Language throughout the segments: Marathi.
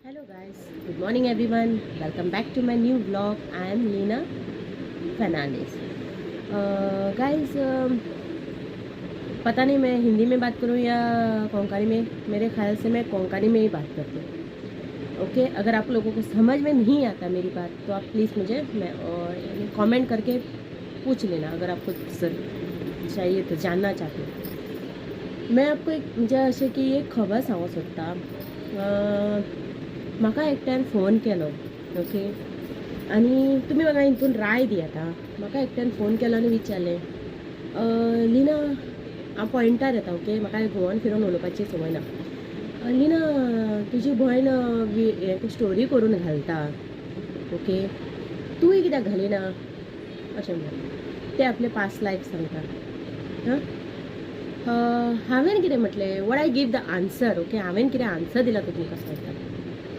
Hello guys, good morning everyone. Welcome back to my new vlog. I am Lina Fernandez. Guys, पता नहीं मैं हिंदी में बात करूँ या कोंकणी में. मेरे ख्याल से मैं कोंकणी में ही बात करती हूँ. ओके, अगर आप लोगों को समझ में नहीं आता मेरी बात तो आप प्लीज़ मुझे कमेंट करके पूछ लेना अगर आपको चाहिए तो जानना चाहते हो. मैं आपको एक म्हणजे असे की एक खबर सांगू सोदता. म्हाका एकट्यान फोन केलो. ओके, आणि तुम्ही बघा हितून राय दी. आता म्हाका एकट्यान फोन केलो आनी विचारलें, लिना हांव पॉयंटार येता. ओके, म्हाका घुंवोन फिरोन उलोवपाची संवय ना. लिना तुजी भयण हें स्टोरी करून घालता. ओके, तूंय कित्याक घालिना अशें म्हणलें. ते आपले पास्ट लायफ सांगता. हांवें कितें म्हटलें, what I give the answer. Okay, हांवें कितें आन्सर दिला तो तुमकां सांगता.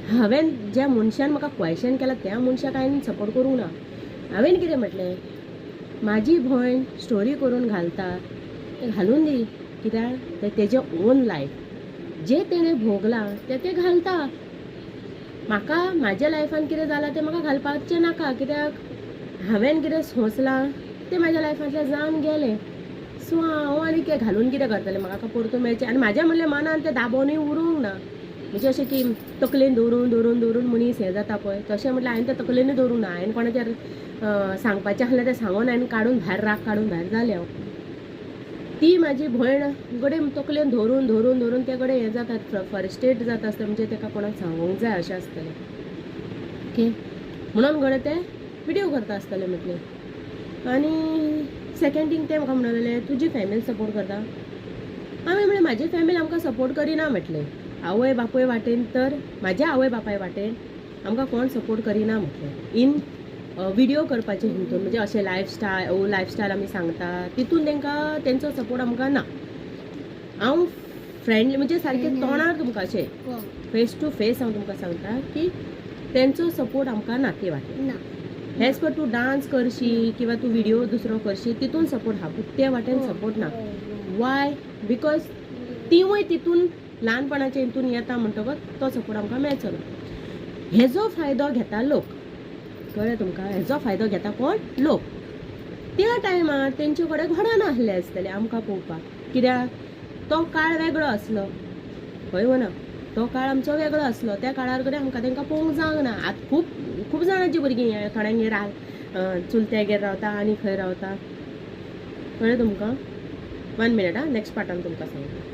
हांवें ज्या मनशान म्हाका क्वेश्चन केला त्या मनशाक हांवें सपोर्ट करूंक ना. हांवें कितें म्हटलें, म्हाजी भयण स्टोरी करून घालता तें घालून दी. कित्याक तें तेजें ओन लायफ, जें तेणें भोगलां तें घालता. म्हाका म्हाज्या लायफान कितें जालां तें म्हाका घालपाचें नाका. कित्याक हांवें कितें सोंसलां तें म्हाज्या लायफांतलें जावन गेलें. सो हांव आनी कितें घालून कितें करतलें. म्हाका परतून मेळचें. आनी म्हाज्या म्हणलें मनान तें दाबोनूय उरूंक ना. म्हणजे अशें की तकलेन दवरून दवरून दवरून मनीस हें जाता पळय तशें म्हटलें हांवें तें तकलेनूय दवरूंक ना. हांवें कोणाचेर सांगपाचें आसलें तें सांगून हांवें काडून भायर राग काडून भायर जालें हांव. ती म्हाजी भयण गडेन तकलेन धरून धरून धरून ते कडेन हें जाता, फरस्ट्रेट जाता आसता. म्हणजे तेका कोणाक सांगूंक जाय अशें आसतलें. ओके, म्हणून गडेन ते विडियो करता आसतले म्हटलें. आनी सेकंड थींग ते म्हाका म्हणूंक लागले, तुजी फॅमिली सपोर्ट करता. हांवें म्हणलें म्हाजी फॅमिली आमकां सपोर्ट करिना म्हटलें. आवय बापूय वाटेन तर म्हाज्या आवय बापाय वाटेन आमकां कोण सपोर्ट करिना म्हटलें. इन विडियो करपाचें हितून म्हणजे अशें लायफस्टायल आमी सांगता तितून तांकां तेंचो सपोर्ट आमकां ना. हांव फ्रेंडली म्हणजे सारकें तोंडार तुमकां अशें फेस टू फेस हांव तुमकां सांगता की तेंचो सपोर्ट आमकां ना ते वाटेन. हेज पर तूं डान्स करशी किंवा तूं विडियो दुसरो करशी तितून सपोर्ट आहा, पूण ते वाटेन सपोर्ट ना. वाय? बिकॉज तिवूय तितून ल्हानपणाच्या हितून येता म्हणटकच तो सपोर्ट आमकां मेळचो ना. हेजो फायदो घेता लोक. कळ्ळें तुमकां? हेजो फायदो घेता कोण? लोक. त्या टायमार तेंचे कडेन घोडा नासलें आसतलें आमकां पळोवपाक. कित्याक तो काळ वेगळो आसलो. खंय वना, तो काळ आमचो वेगळो आसलो. त्या काळार कडेन आमकां तेंकां पळोवंक जावंक ना. आतां खूब जाणांची भुरगीं थोड्यांगेर चुलत्यागेर रावता आनी खंय रावता. कळ्ळें तुमकां? 1 मिनट नेक्स्ट पार्टान तुमकां सांगता.